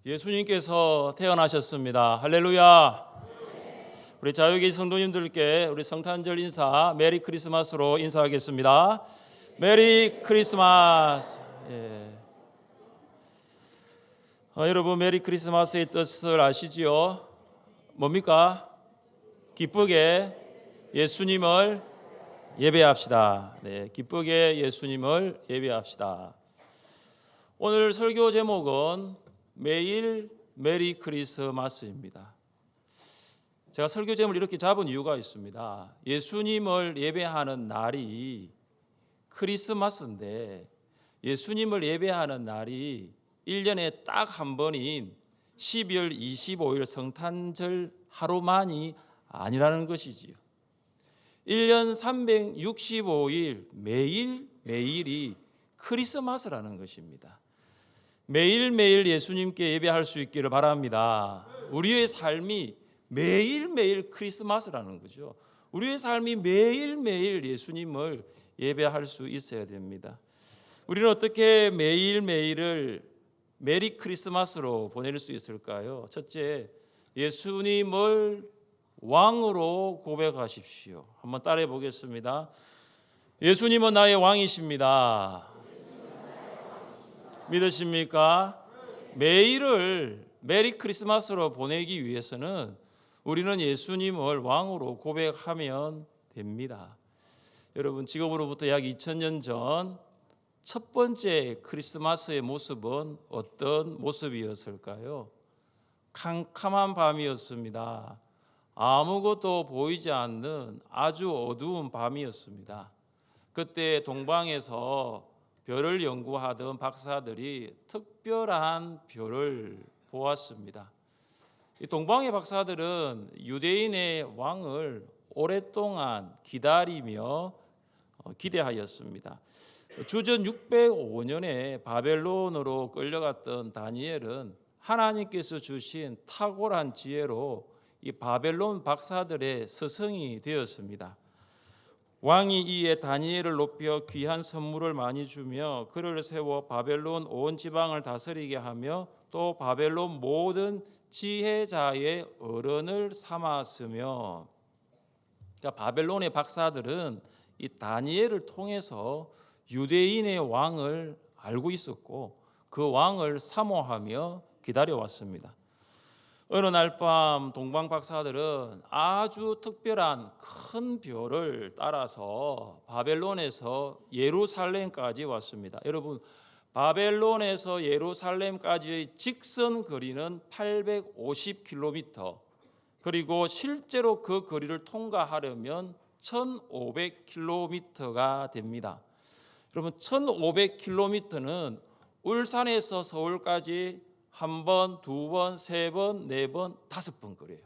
예수님께서 태어나셨습니다. 할렐루야. 우리 자유계시 성도님들께 우리 성탄절 인사 메리 크리스마스로 인사하겠습니다. 메리 크리스마스. 여러분, 메리 크리스마스의 뜻을 아시지요? 뭡니까? 기쁘게 예수님을 예배합시다. 기쁘게 예수님을 예배합시다. 오늘 설교 제목은 매일 메리 크리스마스입니다. 제가 설교 제목을 이렇게 잡은 이유가 있습니다. 예수님을 예배하는 날이 크리스마스인데 예수님을 예배하는 날이 1년에 딱 한 번인 12월 25일 성탄절 하루만이 아니라는 것이지요. 1년 365일 매일이 크리스마스라는 것입니다. 매일매일 예수님께 예배할 수 있기를 바랍니다. 우리의 삶이 매일매일 크리스마스라는 거죠. 우리의 삶이 매일매일 예수님을 예배할 수 있어야 됩니다. 우리는 어떻게 매일매일을 메리 크리스마스로 보낼 수 있을까요? 첫째, 예수님을 왕으로 고백하십시오. 한번 따라해 보겠습니다. 예수님은 나의 왕이십니다. 믿으십니까? 매일을 메리 크리스마스로 보내기 위해서는 우리는 예수님을 왕으로 고백하면 됩니다. 여러분, 지금으로부터 약 2000년 전 첫 번째 크리스마스의 모습은 어떤 모습이었을까요? 캄캄한 밤이었습니다. 아무것도 보이지 않는 아주 어두운 밤이었습니다. 그때 동방에서 별을 연구하던 박사들이 특별한 별을 보았습니다. 이 동방의 박사들은 유대인의 왕을 오랫동안 기다리며 기대하였습니다. 주전 605년에 바벨론으로 끌려갔던 다니엘은 하나님께서 주신 탁월한 지혜로 이 바벨론 박사들의 스승이 되었습니다. 왕이 이에 다니엘을 높여 귀한 선물을 많이 주며 그를 세워 바벨론 온 지방을 다스리게 하며 또 바벨론 모든 지혜자의 어른을 삼았으며, 그러니까 바벨론의 박사들은 이 다니엘을 통해서 유대인의 왕을 알고 있었고 그 왕을 사모하며 기다려왔습니다. 어느 날 밤 동방 박사들은 아주 특별한 큰 별을 따라서 바벨론에서 예루살렘까지 왔습니다. 여러분, 바벨론에서 예루살렘까지의 직선 거리는 850km, 그리고 실제로 그 거리를 통과하려면 1500km가 됩니다. 여러분, 1500km는 울산에서 서울까지 한 번, 두 번, 세 번, 네 번, 다섯 번 거려요.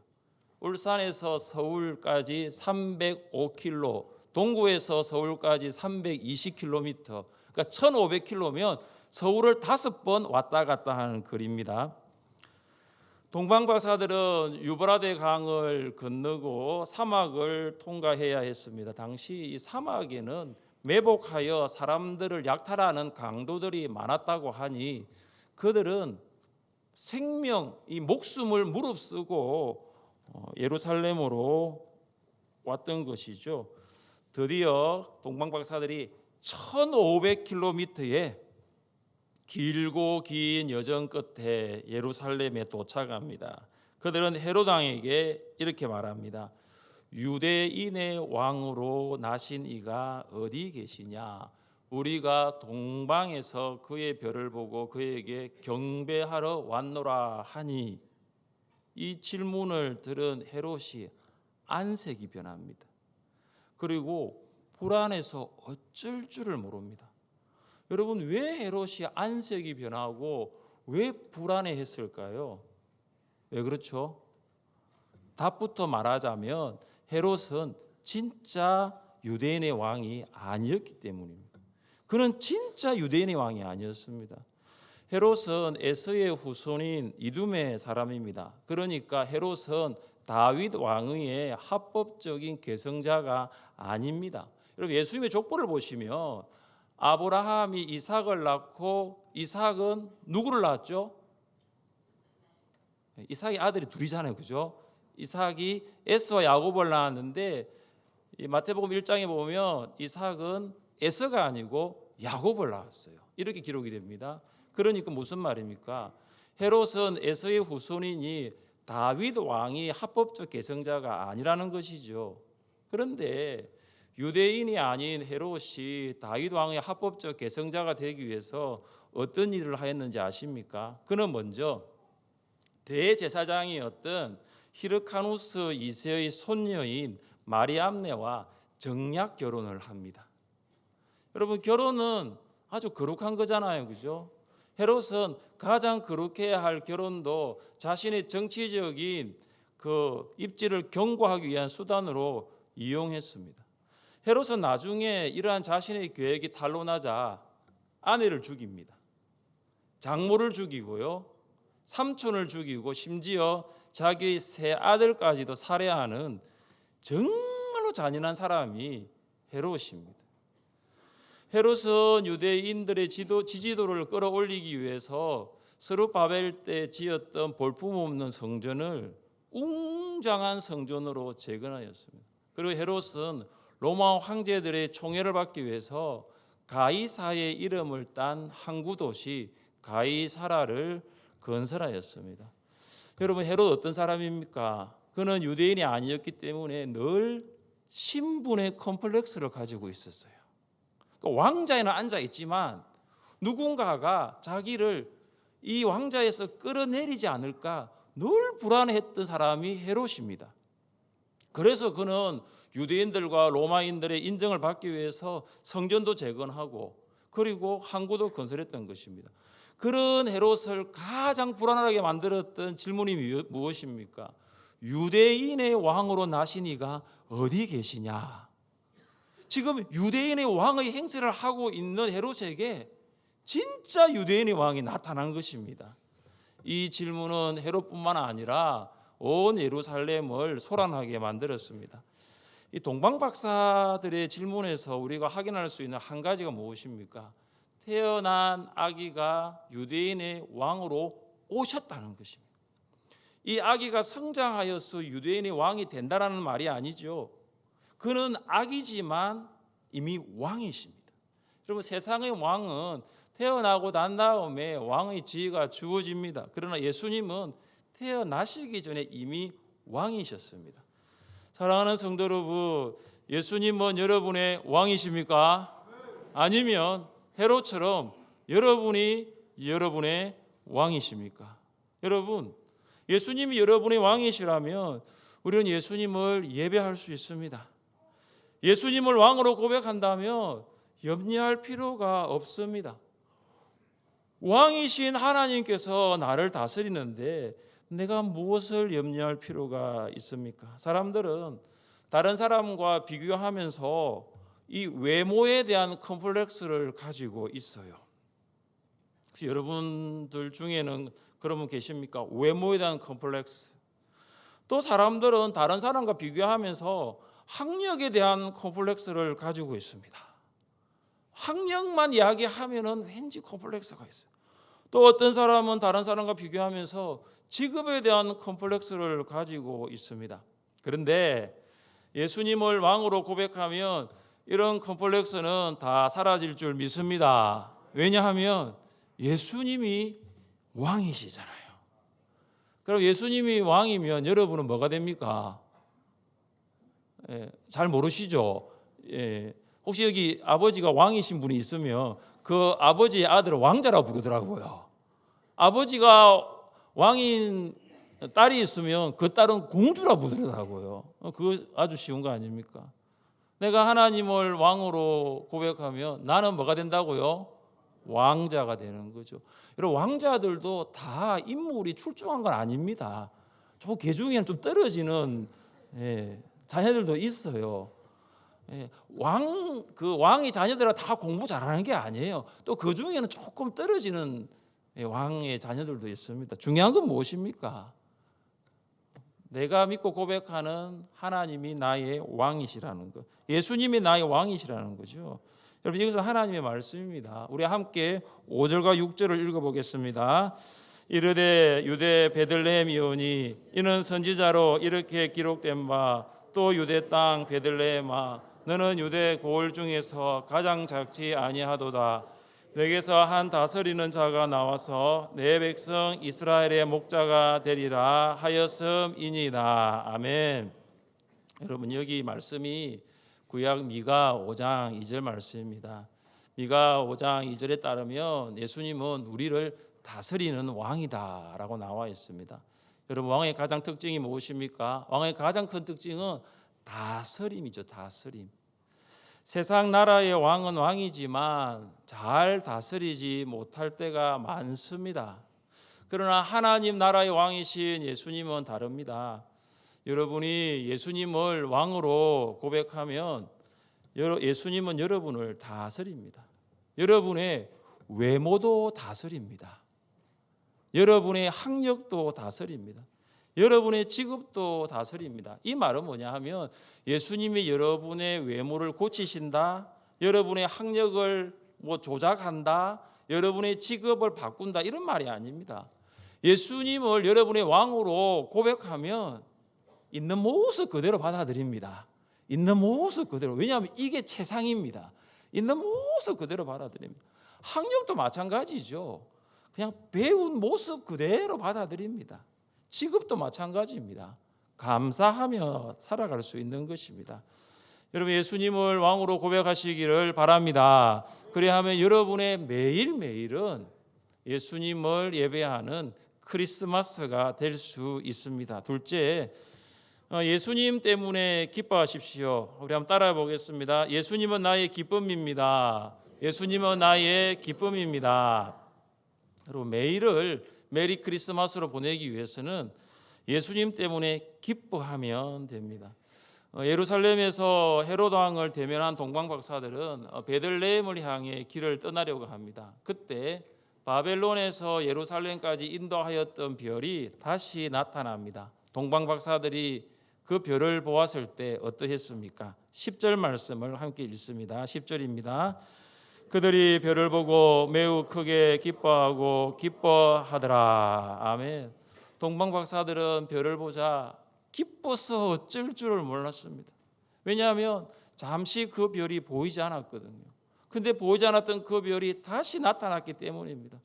울산에서 서울까지 305km, 동구에서 서울까지 320km, 그러니까 1500km면 서울을 다섯 번 왔다 갔다 하는 거리입니다. 동방박사들은 유브라데 강을 건너고 사막을 통과해야 했습니다. 당시 이 사막에는 매복하여 사람들을 약탈하는 강도들이 많았다고 하니 그들은 생명, 이 목숨을 무릅쓰고 예루살렘으로 왔던 것이죠. 드디어 동방박사들이 1500km의 길고 긴 여정 끝에 예루살렘에 도착합니다. 그들은 헤롯 왕에게 이렇게 말합니다. 유대인의 왕으로 나신 이가 어디 계시냐? 우리가 동방에서 그의 별을 보고 그에게 경배하러 왔노라 하니, 이 질문을 들은 헤롯이 안색이 변합니다. 그리고 불안해서 어쩔 줄을 모릅니다. 여러분, 왜 헤롯이 안색이 변하고 왜 불안해했을까요? 왜 그렇죠? 답부터 말하자면 헤롯은 진짜 유대인의 왕이 아니었기 때문입니다. 그는 진짜 유대인의 왕이 아니었습니다. 헤롯은 에서의 후손인 이둠의 사람입니다. 그러니까 헤롯은 다윗 왕의 합법적인 계승자가 아닙니다. 여러분, 예수님의 족보를 보시면 아브라함이 이삭을 낳고 이삭은 누구를 낳았죠? 이삭이 아들이 둘이잖아요, 그죠? 이삭이 에서와 야곱을 낳았는데 이 마태복음 1장에 보면 이삭은 에서가 아니고 야곱을 낳았어요. 이렇게 기록이 됩니다. 그러니까 무슨 말입니까? 헤롯은 에서의 후손이니 다윗 왕이 합법적 계승자가 아니라는 것이죠. 그런데 유대인이 아닌 헤롯이 다윗 왕의 합법적 계승자가 되기 위해서 어떤 일을 하였는지 아십니까? 그는 먼저 대제사장이었던 히르카누스 2세의 손녀인 마리암네와 정략 결혼을 합니다. 여러분, 결혼은 아주 거룩한 거잖아요, 그죠? 헤롯은 가장 거룩해야 할 결혼도 자신의 정치적인 그 입지를 견고하기 위한 수단으로 이용했습니다. 헤롯은 나중에 이러한 자신의 계획이 탄로나자 아내를 죽입니다. 장모를 죽이고요, 삼촌을 죽이고 심지어 자기의 세 아들까지도 살해하는 정말로 잔인한 사람이 헤롯입니다. 헤롯은 유대인들의 지지도를 끌어올리기 위해서 스룹바벨 때 지었던 볼품없는 성전을 웅장한 성전으로 재건하였습니다. 그리고 헤롯은 로마 황제들의 총애를 받기 위해서 가이사의 이름을 딴 항구 도시 가이사라를 건설하였습니다. 여러분, 헤롯 어떤 사람입니까? 그는 유대인이 아니었기 때문에 늘 신분의 컴플렉스를 가지고 있었어요. 왕자에는 앉아 있지만 누군가가 자기를 이 왕자에서 끌어내리지 않을까 늘 불안해했던 사람이 헤롯입니다. 그래서 그는 유대인들과 로마인들의 인정을 받기 위해서 성전도 재건하고 그리고 항구도 건설했던 것입니다. 그런 헤롯을 가장 불안하게 만들었던 질문이 무엇입니까? 유대인의 왕으로 나신 이가 어디 계시냐? 지금 유대인의 왕의 행세를 하고 있는 헤롯에게 진짜 유대인의 왕이 나타난 것입니다. 이 질문은 헤롯뿐만 아니라 온 예루살렘을 소란하게 만들었습니다. 이 동방 박사들의 질문에서 우리가 확인할 수 있는 한 가지가 무엇입니까? 태어난 아기가 유대인의 왕으로 오셨다는 것입니다. 이 아기가 성장하여서 유대인의 왕이 된다라는 말이 아니죠. 그는 아기지만 이미 왕이십니다. 여러분, 세상의 왕은 태어나고 난 다음에 왕의 지위가 주어집니다. 그러나 예수님은 태어나시기 전에 이미 왕이셨습니다. 사랑하는 성도 여러분, 예수님은 여러분의 왕이십니까? 아니면 헤롯처럼 여러분이 여러분의 왕이십니까? 여러분, 예수님이 여러분의 왕이시라면 우리는 예수님을 예배할 수 있습니다. 예수님을 왕으로 고백한다면 염려할 필요가 없습니다. 왕이신 하나님께서 나를 다스리는데 내가 무엇을 염려할 필요가 있습니까? 사람들은 다른 사람과 비교하면서 이 외모에 대한 컴플렉스를 가지고 있어요. 혹시 여러분들 중에는 그런 분 계십니까? 외모에 대한 컴플렉스. 또 사람들은 다른 사람과 비교하면서 학력에 대한 컴플렉스를 가지고 있습니다. 학력만 이야기하면은 왠지 컴플렉스가 있어요. 또 어떤 사람은 다른 사람과 비교하면서 직업에 대한 컴플렉스를 가지고 있습니다. 그런데 예수님을 왕으로 고백하면 이런 컴플렉스는 다 사라질 줄 믿습니다. 왜냐하면 예수님이 왕이시잖아요. 그럼 예수님이 왕이면 여러분은 뭐가 됩니까? 잘 모르시죠? 혹시 여기 아버지가 왕이신 분이 있으면 그 아버지의 아들을 왕자라고 부르더라고요. 아버지가 왕인 딸이 있으면 그 딸은 공주라고 부르더라고요. 그거 아주 쉬운 거 아닙니까? 내가 하나님을 왕으로 고백하면 나는 뭐가 된다고요? 왕자가 되는 거죠. 여러분, 왕자들도 다 인물이 출중한 건 아닙니다. 저 개 중에는 좀 떨어지는 자녀들도 있어요. 왕의 자녀들은 다 공부 잘하는 게 아니에요. 또 그 중에는 조금 떨어지는 왕의 자녀들도 있습니다. 중요한 건 무엇입니까? 내가 믿고 고백하는 하나님이 나의 왕이시라는 것, 예수님이 나의 왕이시라는 거죠. 여러분, 이것은 하나님의 말씀입니다. 우리 함께 5절과 6절을 읽어보겠습니다. 이르되 유대 베들레헴이오니 이는 선지자로 이렇게 기록된 바 또 유대 땅 베들레헴아 너는 유대 고을 중에서 가장 작지 아니하도다. 내게서 한 다스리는 자가 나와서 내 백성 이스라엘의 목자가 되리라 하였음이니이다. 아멘. 여러분, 여기 말씀이 구약 미가 5장 2절 말씀입니다. 미가 5장 2절에 따르면 예수님은 우리를 다스리는 왕이다라고 나와 있습니다. 여러분, 왕의 가장 특징이 무엇입니까? 왕의 가장 큰 특징은 다스림이죠. 다스림. 세상 나라의 왕은 왕이지만 잘 다스리지 못할 때가 많습니다. 그러나 하나님 나라의 왕이신 예수님은 다릅니다. 여러분이 예수님을 왕으로 고백하면 예수님은 여러분을 다스립니다. 여러분의 외모도 다스립니다. 여러분의 학력도 다스립니다. 여러분의 직업도 다스립니다. 이 말은 뭐냐 하면 예수님이 여러분의 외모를 고치신다, 여러분의 학력을 조작한다, 여러분의 직업을 바꾼다, 이런 말이 아닙니다. 예수님을 여러분의 왕으로 고백하면 있는 모습 그대로 받아들입니다. 있는 모습 그대로. 왜냐하면 이게 최상입니다. 있는 모습 그대로 받아들입니다. 학력도 마찬가지죠. 그냥 배운 모습 그대로 받아들입니다. 직업도 마찬가지입니다. 감사하며 살아갈 수 있는 것입니다. 여러분, 예수님을 왕으로 고백하시기를 바랍니다. 그래야하면 여러분의 매일매일은 예수님을 예배하는 크리스마스가 될 수 있습니다. 둘째, 예수님 때문에 기뻐하십시오. 우리 한번 따라해 보겠습니다. 예수님은 나의 기쁨입니다. 예수님은 나의 기쁨입니다. 여러분, 매일을 메리 크리스마스로 보내기 위해서는 예수님 때문에 기뻐하면 됩니다. 예루살렘에서 헤롯 왕을 대면한 동방 박사들은 베들레헴을 향해 길을 떠나려고 합니다. 그때 바벨론에서 예루살렘까지 인도하였던 별이 다시 나타납니다. 동방 박사들이 그 별을 보았을 때 어떠했습니까? 10절 말씀을 함께 읽습니다. 10절입니다. 그들이 별을 보고 매우 크게 기뻐하고 기뻐하더라. 아멘. 동방 박사들은 별을 보자 기뻐서 어쩔 줄을 몰랐습니다. 왜냐하면 잠시 그 별이 보이지 않았거든요. 근데 보이지 않았던 그 별이 다시 나타났기 때문입니다.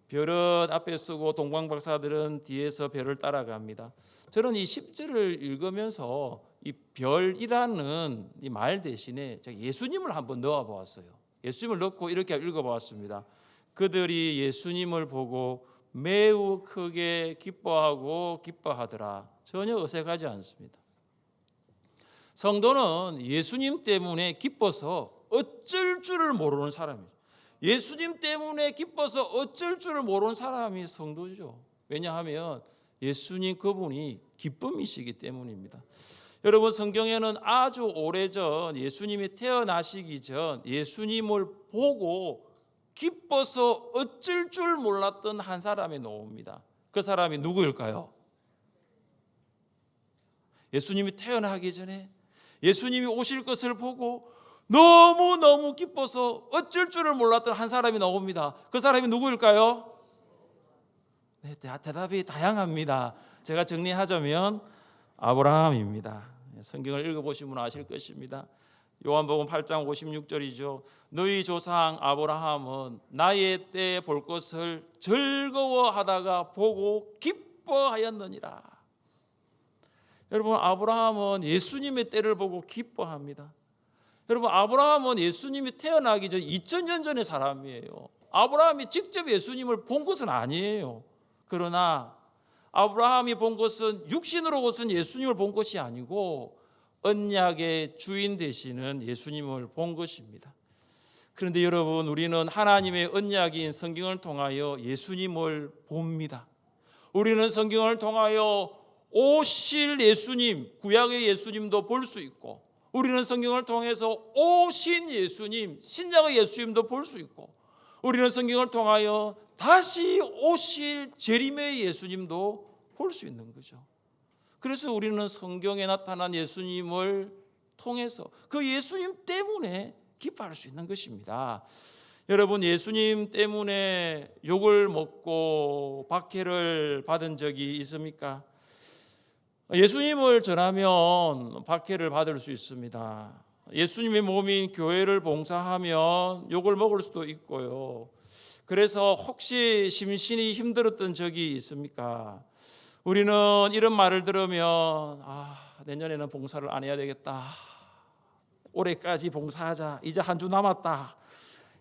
별은 앞에 쓰고 동방 박사들은 뒤에서 별을 따라갑니다. 저는 이 10절을 읽으면서 이 별이라는 이 말 대신에 제가 예수님을 한번 넣어 보았어요. 예수님을 넣고 이렇게 읽어보았습니다. 그들이 예수님을 보고 매우 크게 기뻐하고 기뻐하더라. 전혀 어색하지 않습니다. 성도는 예수님 때문에 기뻐서 어쩔 줄을 모르는 사람이죠. 예수님 때문에 기뻐서 어쩔 줄을 모르는 사람이 성도죠. 왜냐하면 예수님 그분이 기쁨이시기 때문입니다. 여러분, 성경에는 아주 오래전 예수님이 태어나시기 전 예수님을 보고 기뻐서 어쩔 줄 몰랐던 한 사람이 나옵니다. 그 사람이 누구일까요? 예수님이 태어나기 전에 예수님이 오실 것을 보고 너무너무 기뻐서 어쩔 줄을 몰랐던 한 사람이 나옵니다. 그 사람이 누구일까요? 네, 대답이 다양합니다. 제가 정리하자면 아브라함입니다. 성경을 읽어보시면 아실 것입니다. 요한복음 8장 56절이죠. 너희 조상 아브라함은 나의 때에 볼 것을 즐거워하다가 보고 기뻐하였느니라. 여러분, 아브라함은 예수님의 때를 보고 기뻐합니다. 여러분, 아브라함은 예수님이 태어나기 전 2000년 전의 사람이에요. 아브라함이 직접 예수님을 본 것은 아니에요. 그러나 아브라함이 본 것은 육신으로 것은 예수님을 본 것이 아니고 언약의 주인 되시는 예수님을 본 것입니다. 그런데 여러분, 우리는 하나님의 언약인 성경을 통하여 예수님을 봅니다. 우리는 성경을 통하여 오실 예수님, 구약의 예수님도 볼 수 있고, 우리는 성경을 통해서 오신 예수님, 신약의 예수님도 볼 수 있고, 우리는 성경을 통하여 다시 오실 재림의 예수님도 볼 수 있는 거죠. 그래서 우리는 성경에 나타난 예수님을 통해서 그 예수님 때문에 기뻐할 수 있는 것입니다. 여러분, 예수님 때문에 욕을 먹고 박해를 받은 적이 있습니까? 예수님을 전하면 박해를 받을 수 있습니다. 예수님의 몸인 교회를 봉사하면 욕을 먹을 수도 있고요. 그래서 혹시 심신이 힘들었던 적이 있습니까? 우리는 이런 말을 들으면 내년에는 봉사를 안 해야 되겠다. 올해까지 봉사하자. 이제 한 주 남았다.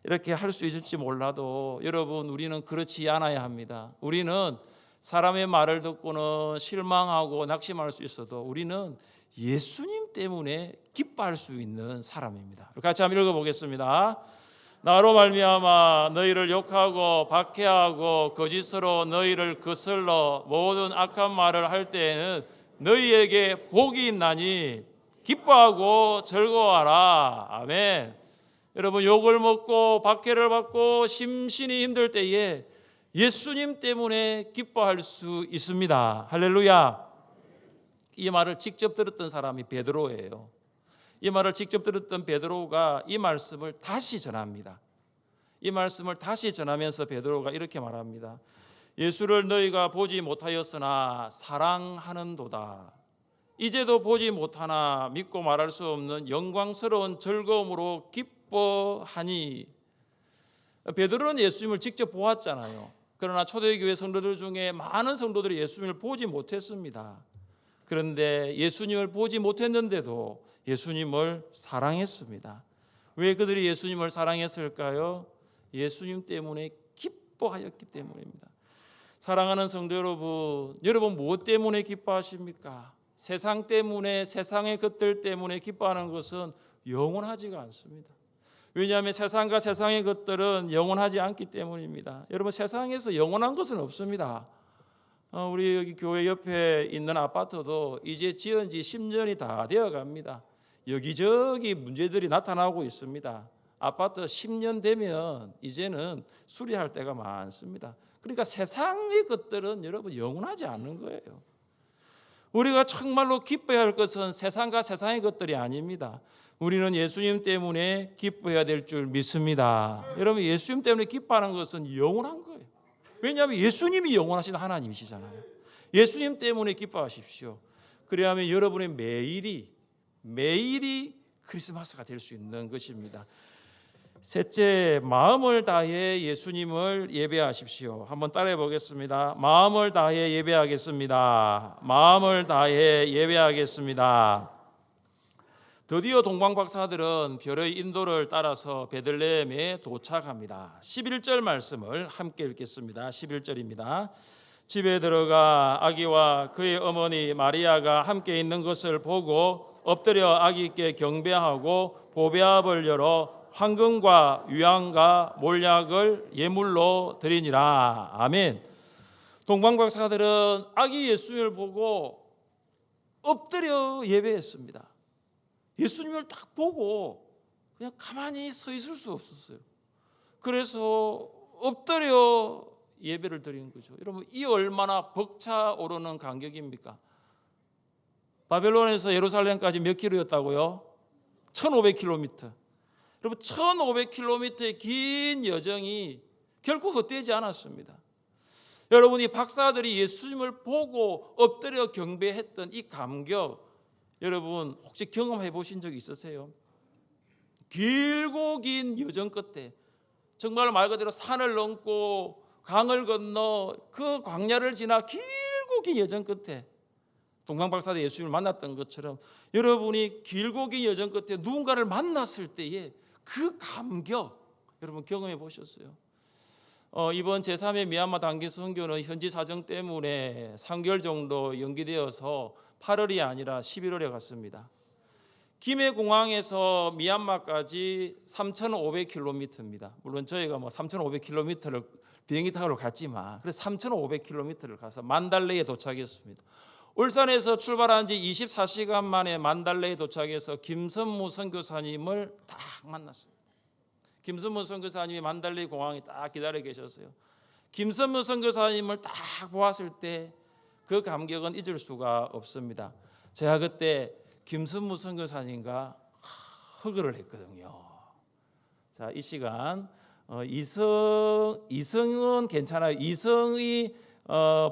이렇게 할 수 있을지 몰라도 여러분, 우리는 그렇지 않아야 합니다. 우리는 사람의 말을 듣고는 실망하고 낙심할 수 있어도 우리는 예수님 때문에 기뻐할 수 있는 사람입니다. 같이 한번 읽어보겠습니다. 나로 말미암아 너희를 욕하고 박해하고 거짓으로 너희를 거슬러 모든 악한 말을 할 때에는 너희에게 복이 있나니 기뻐하고 즐거워하라. 아멘. 여러분, 욕을 먹고 박해를 받고 심신이 힘들 때에 예수님 때문에 기뻐할 수 있습니다. 할렐루야. 이 말을 직접 들었던 사람이 베드로예요. 이 말을 직접 들었던 베드로가 이 말씀을 다시 전합니다. 이 말씀을 다시 전하면서 베드로가 이렇게 말합니다. 예수를 너희가 보지 못하였으나 사랑하는도다. 이제도 보지 못하나 믿고 말할 수 없는 영광스러운 즐거움으로 기뻐하니. 베드로는 예수님을 직접 보았잖아요. 그러나 초대교회 성도들 중에 많은 성도들이 예수님을 보지 못했습니다. 그런데 예수님을 보지 못했는데도 예수님을 사랑했습니다. 왜 그들이 예수님을 사랑했을까요? 예수님 때문에 기뻐하였기 때문입니다. 사랑하는 성도 여러분, 여러분 무엇 때문에 기뻐하십니까? 세상 때문에, 세상의 것들 때문에 기뻐하는 것은 영원하지가 않습니다. 왜냐하면 세상과 세상의 것들은 영원하지 않기 때문입니다. 여러분, 세상에서 영원한 것은 없습니다. 우리 여기 교회 옆에 있는 아파트도 이제 지은 지 10년이 다 되어 갑니다. 여기저기 문제들이 나타나고 있습니다. 아파트 10년 되면 이제는 수리할 때가 많습니다. 그러니까 세상의 것들은 여러분 영원하지 않는 거예요. 우리가 정말로 기뻐해야 할 것은 세상과 세상의 것들이 아닙니다. 우리는 예수님 때문에 기뻐해야 될 줄 믿습니다. 여러분, 예수님 때문에 기뻐하는 것은 영원한 거예요. 왜냐하면 예수님이 영원하신 하나님이시잖아요. 예수님 때문에 기뻐하십시오. 그래야만 여러분의 매일이 크리스마스가 될 수 있는 것입니다. 셋째, 마음을 다해 예수님을 예배하십시오. 한번 따라해 보겠습니다. 마음을 다해 예배하겠습니다. 마음을 다해 예배하겠습니다. 드디어 동방박사들은 별의 인도를 따라서 베들레헴에 도착합니다. 11절 말씀을 함께 읽겠습니다. 11절입니다. 집에 들어가 아기와 그의 어머니 마리아가 함께 있는 것을 보고 엎드려 아기께 경배하고 보배압을 열어 황금과 유향과 몰약을 예물로 드리니라. 아멘. 동방박사들은 아기 예수님을 보고 엎드려 예배했습니다. 예수님을 딱 보고 그냥 가만히 서 있을 수 없었어요. 그래서 엎드려 예배를 드린 거죠. 여러분, 이 얼마나 벅차오르는 간격입니까? 바벨론에서 예루살렘까지 몇 킬로였다고요? 1500km. 여러분, 1500km의 긴 여정이 결코 헛되지 않았습니다. 여러분이 박사들이 예수님을 보고 엎드려 경배했던 이 감격, 여러분 혹시 경험해 보신 적 있으세요? 길고 긴 여정 끝에 정말 말 그대로 산을 넘고 강을 건너 그 광야를 지나 길고 긴 여정 끝에 동방박사들 예수님을 만났던 것처럼 여러분이 길고 긴 여정 끝에 누군가를 만났을 때의 그 감격, 여러분 경험해 보셨어요? 이번 제3회 미얀마 단기 선교는 현지 사정 때문에 3개월 정도 연기되어서 8월이 아니라 11월에 갔습니다. 김해 공항에서 미얀마까지 3,500km입니다. 물론 저희가 3,500km를 비행기 타고 갔지만 그래서 3,500km를 가서 만달레에 도착했습니다. 울산에서 출발한 지 24시간 만에 만달레에 도착해서 김선무 선교사님을 딱 만났습니다. 김선무 선교사님이 만달레 공항에 딱 기다려 계셨어요. 김선무 선교사님을 딱 보았을 때 그 감격은 잊을 수가 없습니다. 제가 그때 김선무 선교사님과 허그를 했거든요. 자, 이 시간 이성은 괜찮아요. 이성이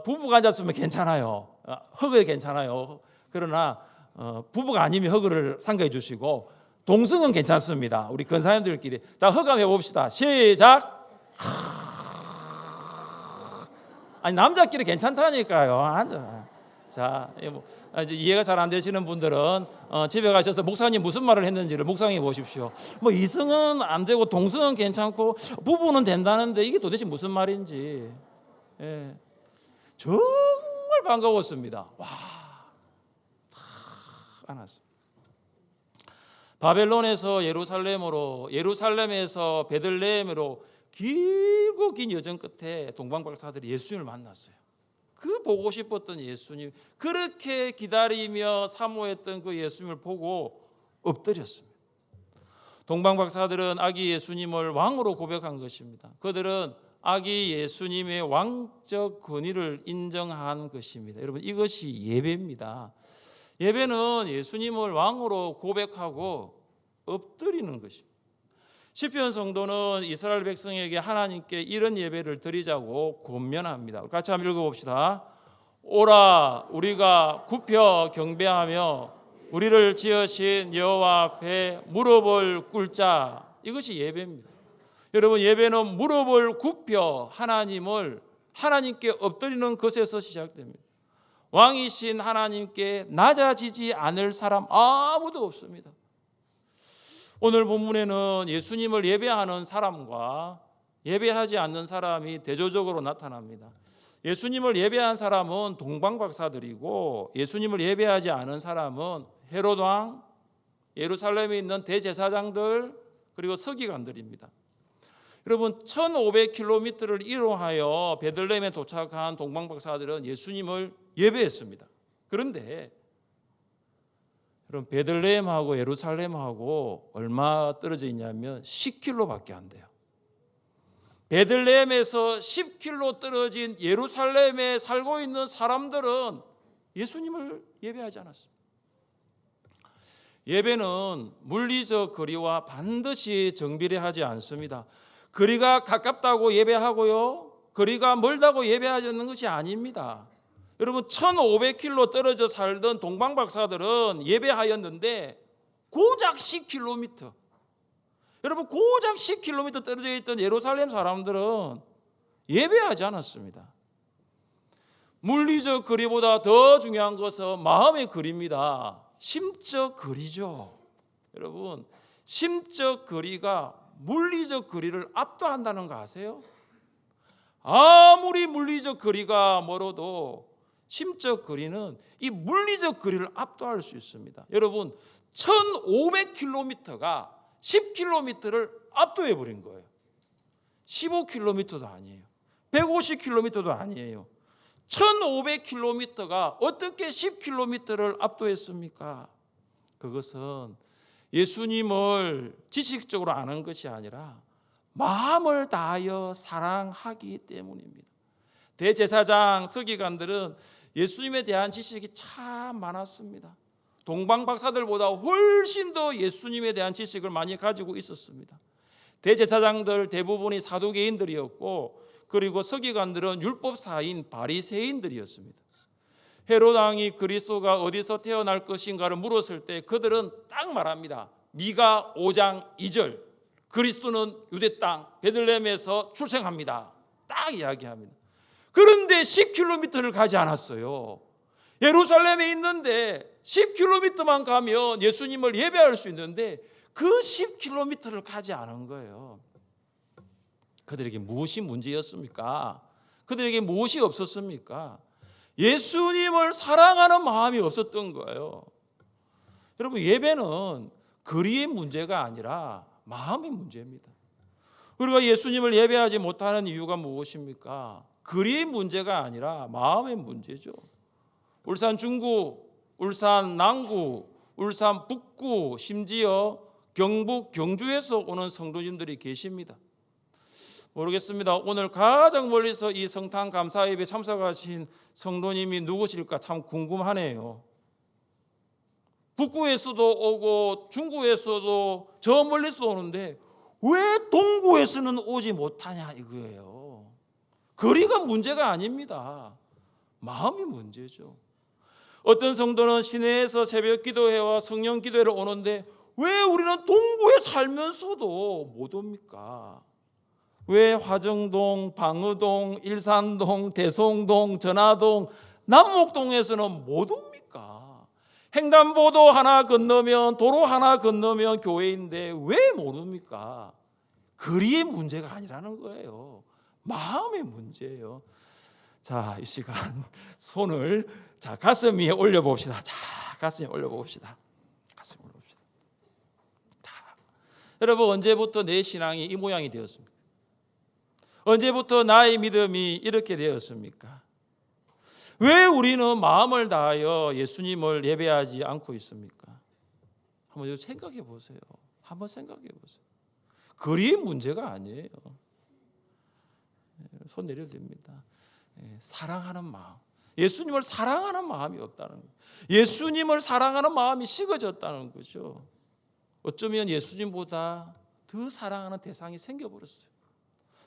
부부가 앉았으면 괜찮아요. 허그에 괜찮아요. 그러나 부부가 아니면 허그를 상가해 주시고, 동성은 괜찮습니다. 우리 권사님들끼리 자 허그 한번 해봅시다. 시작. 아니 남자끼리 괜찮다니까요. 앉아. 자, 이제 이해가 잘 안 되시는 분들은 집에 가셔서 목사님 무슨 말을 했는지를 묵상해 보십시오. 뭐 이성은 안 되고 동성은 괜찮고 부부는 된다는데 이게 도대체 무슨 말인지. 예. 정말 반가웠습니다. 와, 탁 안았습니다. 바벨론에서 예루살렘으로, 예루살렘에서 베들레헴으로 길고 긴 여정 끝에 동방박사들이 예수님을 만났어요. 그 보고 싶었던 예수님, 그렇게 기다리며 사모했던 그 예수님을 보고 엎드렸습니다. 동방박사들은 아기 예수님을 왕으로 고백한 것입니다. 그들은 아기 예수님의 왕적 권위를 인정한 것입니다. 여러분, 이것이 예배입니다. 예배는 예수님을 왕으로 고백하고 엎드리는 것입니다. 시편 성도는 이스라엘 백성에게 하나님께 이런 예배를 드리자고 권면합니다. 같이 한번 읽어봅시다. 오라 우리가 굽혀 경배하며 우리를 지으신 여호와 앞에 무릎을 꿇자. 이것이 예배입니다. 여러분, 예배는 무릎을 굽혀 하나님께 엎드리는 것에서 시작됩니다. 왕이신 하나님께 낮아지지 않을 사람 아무도 없습니다. 오늘 본문에는 예수님을 예배하는 사람과 예배하지 않는 사람이 대조적으로 나타납니다. 예수님을 예배한 사람은 동방박사들이고 예수님을 예배하지 않은 사람은 헤롯 왕, 예루살렘에 있는 대제사장들, 그리고 서기관들입니다. 여러분, 1500km를 이동하여 베들레헴에 도착한 동방박사들은 예수님을 예배했습니다. 그런데 그럼 베들레헴하고 예루살렘하고 얼마 떨어져 있냐면 10km밖에 안 돼요. 베들레헴에서 10km 떨어진 예루살렘에 살고 있는 사람들은 예수님을 예배하지 않았습니다. 예배는 물리적 거리와 반드시 정비례하지 않습니다. 거리가 가깝다고 예배하고요, 거리가 멀다고 예배하는 것이 아닙니다. 여러분, 1500km 떨어져 살던 동방박사들은 예배하였는데 고작 10km, 여러분 고작 10km 떨어져 있던 예루살렘 사람들은 예배하지 않았습니다. 물리적 거리보다 더 중요한 것은 마음의 거리입니다. 심적 거리죠. 여러분, 심적 거리가 물리적 거리를 압도한다는 거 아세요? 아무리 물리적 거리가 멀어도 심적 거리는 이 물리적 거리를 압도할 수 있습니다. 여러분, 1500km가 10km를 압도해 버린 거예요. 15km도 아니에요. 150km도 아니에요. 1500km가 어떻게 10km를 압도했습니까? 그것은 예수님을 지식적으로 아는 것이 아니라 마음을 다하여 사랑하기 때문입니다. 대제사장, 서기관들은 예수님에 대한 지식이 참 많았습니다. 동방박사들보다 훨씬 더 예수님에 대한 지식을 많이 가지고 있었습니다. 대제사장들 대부분이 사두개인들이었고, 그리고 서기관들은 율법사인 바리새인들이었습니다. 헤롯 왕이 그리스도가 어디서 태어날 것인가를 물었을 때 그들은 딱 말합니다. 미가 5장 2절, 그리스도는 유대 땅 베들레헴에서 출생합니다. 딱 이야기합니다. 그런데 10km를 가지 않았어요. 예루살렘에 있는데 10km만 가면 예수님을 예배할 수 있는데 그 10km를 가지 않은 거예요. 그들에게 무엇이 문제였습니까? 그들에게 무엇이 없었습니까? 예수님을 사랑하는 마음이 없었던 거예요. 여러분, 예배는 거리의 문제가 아니라 마음의 문제입니다. 우리가 예수님을 예배하지 못하는 이유가 무엇입니까? 거리의 문제가 아니라 마음의 문제죠. 울산 중구, 울산 남구, 울산 북구, 심지어 경북 경주에서 오는 성도님들이 계십니다. 모르겠습니다. 오늘 가장 멀리서 이 성탄 감사 예배 참석하신 성도님이 누구실까 참 궁금하네요. 북구에서도 오고 중구에서도 저 멀리서 오는데 왜 동구에서는 오지 못하냐 이거예요. 거리가 문제가 아닙니다. 마음이 문제죠. 어떤 성도는 시내에서 새벽 기도회와 성령 기도회를 오는데 왜 우리는 동구에 살면서도 못 옵니까? 왜 화정동, 방어동, 일산동, 대송동, 전화동, 남목동에서는 못 옵니까? 횡단보도 하나 건너면, 도로 하나 건너면 교회인데 왜 못 옵니까? 거리의 문제가 아니라는 거예요. 마음의 문제예요. 자, 이 시간 손을 가슴 위에 올려봅시다. 자, 가슴 위에 올려봅시다. 가슴 위에 올려봅시다. 자, 여러분, 언제부터 내 신앙이 이 모양이 되었습니까? 언제부터 나의 믿음이 이렇게 되었습니까? 왜 우리는 마음을 다하여 예수님을 예배하지 않고 있습니까? 한번 생각해 보세요. 한번 생각해 보세요. 거리의 문제가 아니에요. 손 내려도 됩니다. 사랑하는 마음, 예수님을 사랑하는 마음이 없다는 거예요. 예수님을 사랑하는 마음이 식어졌다는 거죠. 어쩌면 예수님보다 더 사랑하는 대상이 생겨버렸어요.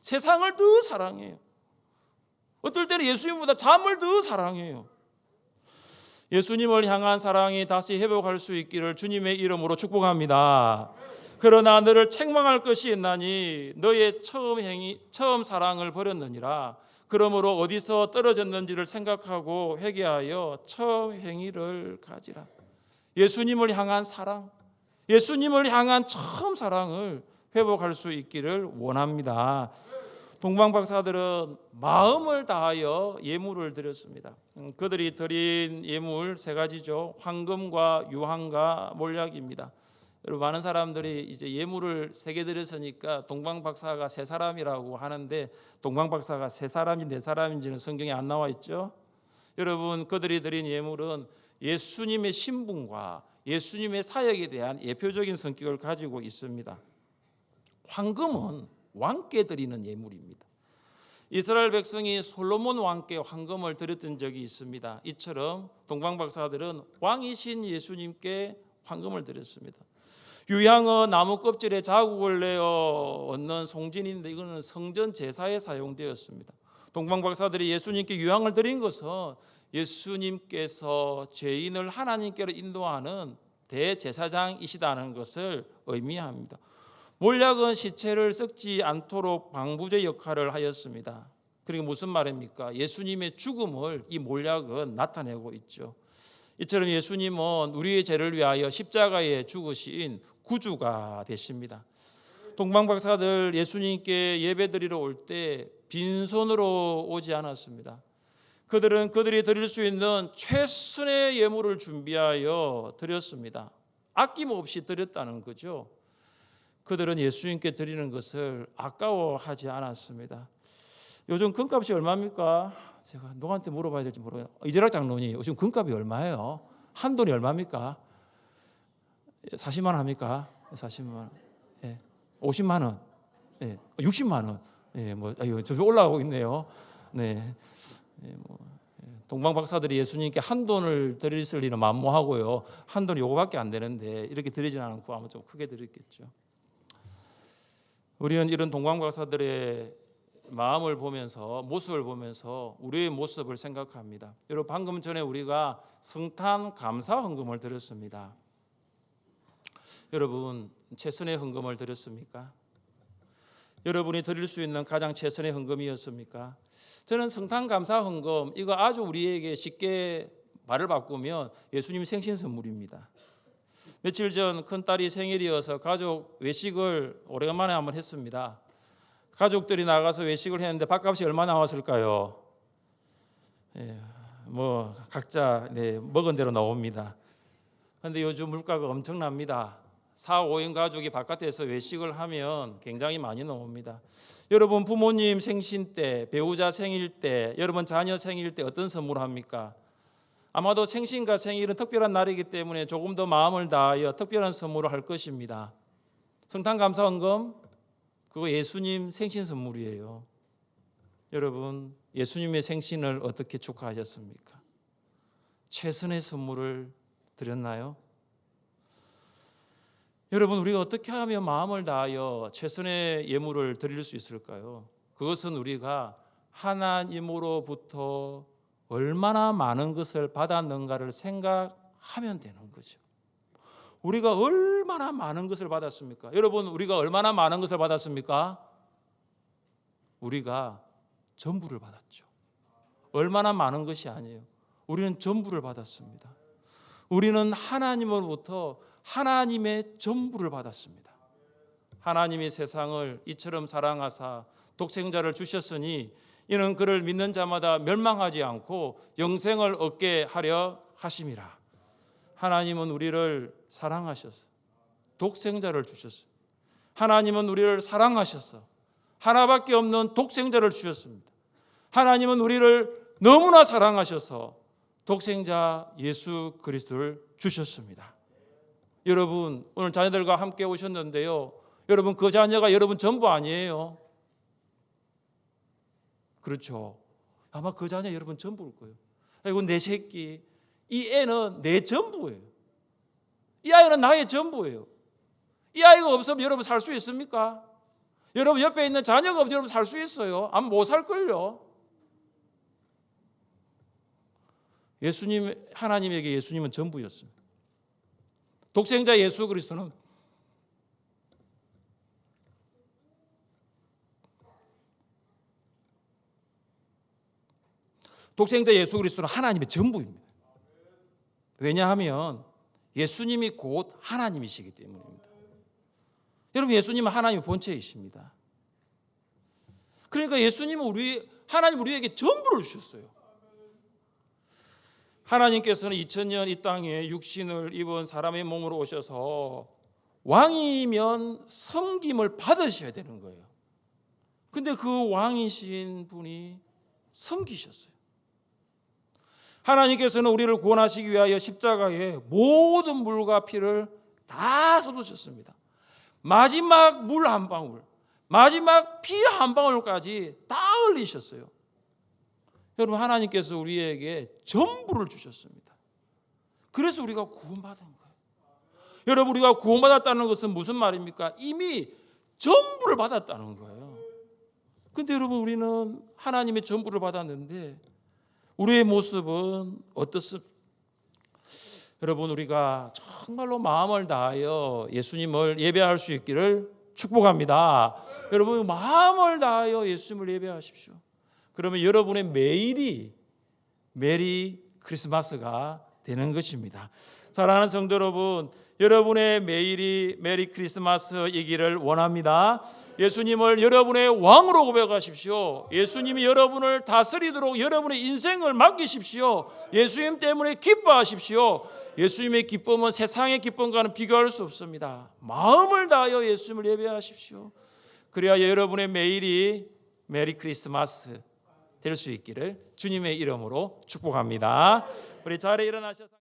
세상을 더 사랑해요. 어떨 때는 예수님보다 잠을 더 사랑해요. 예수님을 향한 사랑이 다시 회복할 수 있기를 주님의 이름으로 축복합니다. 그러나 너를 책망할 것이 있나니 너의 처음 사랑을 버렸느니라. 그러므로 어디서 떨어졌는지를 생각하고 회개하여 처음 행위를 가지라. 예수님을 향한 사랑, 예수님을 향한 처음 사랑을 회복할 수 있기를 원합니다. 동방 박사들은 마음을 다하여 예물을 드렸습니다. 그들이 드린 예물 세 가지죠. 황금과 유황과 몰약입니다. 여러분, 많은 사람들이 이제 예물을 세 개 드렸으니까 동방 박사가 세 사람이라고 하는데 동방 박사가 세 사람인지 네 사람인지는 성경에 안 나와 있죠. 여러분, 그들이 드린 예물은 예수님의 신분과 예수님의 사역에 대한 예표적인 성격을 가지고 있습니다. 황금은 왕께 드리는 예물입니다. 이스라엘 백성이 솔로몬 왕께 황금을 드렸던 적이 있습니다. 이처럼 동방 박사들은 왕이신 예수님께 황금을 드렸습니다. 유향은 나무 껍질에 자국을 내어 얻는 송진인데 이거는 성전 제사에 사용되었습니다. 동방 박사들이 예수님께 유향을 드린 것은 예수님께서 죄인을 하나님께로 인도하는 대제사장이시다는 것을 의미합니다. 몰약은 시체를 썩지 않도록 방부제 역할을 하였습니다. 그러니까 무슨 말입니까? 예수님의 죽음을 이 몰약은 나타내고 있죠. 이처럼 예수님은 우리의 죄를 위하여 십자가에 죽으신 구주가 되십니다. 동방 박사들 예수님께 예배드리러 올 때 빈손으로 오지 않았습니다. 그들은 그들이 드릴 수 있는 최선의 예물을 준비하여 드렸습니다. 아낌없이 드렸다는 거죠. 그들은 예수님께 드리는 것을 아까워하지 않았습니다. 요즘 금값이 얼마입니까? 제가 누구한테 물어봐야 될지 모르겠어요. 이재락 장로님, 요즘 금값이 얼마예요? 한 돈이 얼마입니까? 40만 원 합니까? 40만 원. 예. 50만 원. 예. 60만 원. 예, 저 올라가고 있네요. 네. 예, 동방 박사들이 예수님께 한 돈을 드릴 리는 만무하고요. 한 돈이 요거밖에 안 되는데 이렇게 드리진 않고 아마 좀 크게 드렸겠죠. 우리는 이런 동방 박사들의 마음을 보면서 모습을 보면서 우리의 모습을 생각합니다. 여러분, 방금 전에 우리가 성탄 감사 헌금을 드렸습니다. 여러분, 최선의 헌금을 드렸습니까? 여러분이 드릴 수 있는 가장 최선의 헌금이었습니까? 저는 성탄 감사 헌금 이거 아주 우리에게 쉽게 말을 바꾸면 예수님 생신 선물입니다. 며칠 전 큰딸이 생일이어서 가족 외식을 오래간만에 한번 했습니다. 가족들이 나가서 외식을 했는데 밥값이 얼마 나왔을까요? 각자 먹은 대로 나옵니다. 그런데 요즘 물가가 엄청납니다. 4, 5인 가족이 바깥에서 외식을 하면 굉장히 많이 나옵니다. 여러분, 부모님 생신 때, 배우자 생일 때, 여러분 자녀 생일 때 어떤 선물을 합니까? 아마도 생신과 생일은 특별한 날이기 때문에 조금 더 마음을 다하여 특별한 선물을 할 것입니다. 성탄 감사 헌금, 그거 예수님 생신 선물이에요. 여러분, 예수님의 생신을 어떻게 축하하셨습니까? 최선의 선물을 드렸나요? 여러분, 우리가 어떻게 하면 마음을 다하여 최선의 예물을 드릴 수 있을까요? 그것은 우리가 하나님으로부터 얼마나 많은 것을 받았는가를 생각하면 되는 거죠. 우리가 얼마나 많은 것을 받았습니까? 여러분, 우리가 얼마나 많은 것을 받았습니까? 우리가 전부를 받았죠. 얼마나 많은 것이 아니에요. 우리는 전부를 받았습니다. 우리는 하나님으로부터 하나님의 전부를 받았습니다. 하나님이 세상을 이처럼 사랑하사 독생자를 주셨으니 이는 그를 믿는 자마다 멸망하지 않고 영생을 얻게 하려 하심이라. 하나님은 우리를 사랑하셔서 독생자를 주셨어요. 하나님은 우리를 사랑하셔서 하나밖에 없는 독생자를 주셨습니다. 하나님은 우리를 너무나 사랑하셔서 독생자 예수 그리스도를 주셨습니다. 여러분, 오늘 자녀들과 함께 오셨는데요, 여러분, 그 자녀가 여러분 전부 아니에요. 그렇죠. 아마 그 자녀 여러분 전부일 거예요. 이거 내 새끼, 이 애는 내 전부예요. 이 아이는 나의 전부예요. 이 아이가 없으면 여러분 살 수 있습니까? 여러분 옆에 있는 자녀가 없으면 여러분 살 수 있어요? 아마 못 살걸요. 하나님에게 예수님은 전부였습니다. 독생자 예수 그리스도는 하나님의 전부입니다. 왜냐하면 예수님이 곧 하나님이시기 때문입니다. 여러분, 예수님은 하나님의 본체이십니다. 그러니까 하나님 우리에게 전부를 주셨어요. 하나님께서는 2000년 이 땅에 육신을 입은 사람의 몸으로 오셔서 왕이면 섬김을 받으셔야 되는 거예요. 근데 그 왕이신 분이 섬기셨어요. 하나님께서는 우리를 구원하시기 위하여 십자가에 모든 물과 피를 다 쏟으셨습니다. 마지막 물 한 방울, 마지막 피 한 방울까지 다 흘리셨어요. 여러분, 하나님께서 우리에게 전부를 주셨습니다. 그래서 우리가 구원받은 거예요. 여러분, 우리가 구원받았다는 것은 무슨 말입니까? 이미 전부를 받았다는 거예요. 근데 여러분, 우리는 하나님의 전부를 받았는데 우리의 모습은 어떻습니까? 여러분, 우리가 정말로 마음을 다하여 예수님을 예배할 수 있기를 축복합니다. 여러분, 마음을 다하여 예수님을 예배하십시오. 그러면 여러분의 매일이 메리 크리스마스가 되는 것입니다. 사랑하는 성도 여러분, 여러분의 매일이 메리 크리스마스이기를 원합니다. 예수님을 여러분의 왕으로 고백하십시오. 예수님이 여러분을 다스리도록 여러분의 인생을 맡기십시오. 예수님 때문에 기뻐하십시오. 예수님의 기쁨은 세상의 기쁨과는 비교할 수 없습니다. 마음을 다하여 예수님을 예배하십시오. 그래야 여러분의 매일이 메리 크리스마스 될 수 있기를 주님의 이름으로 축복합니다. 우리 자리에 일어나셔서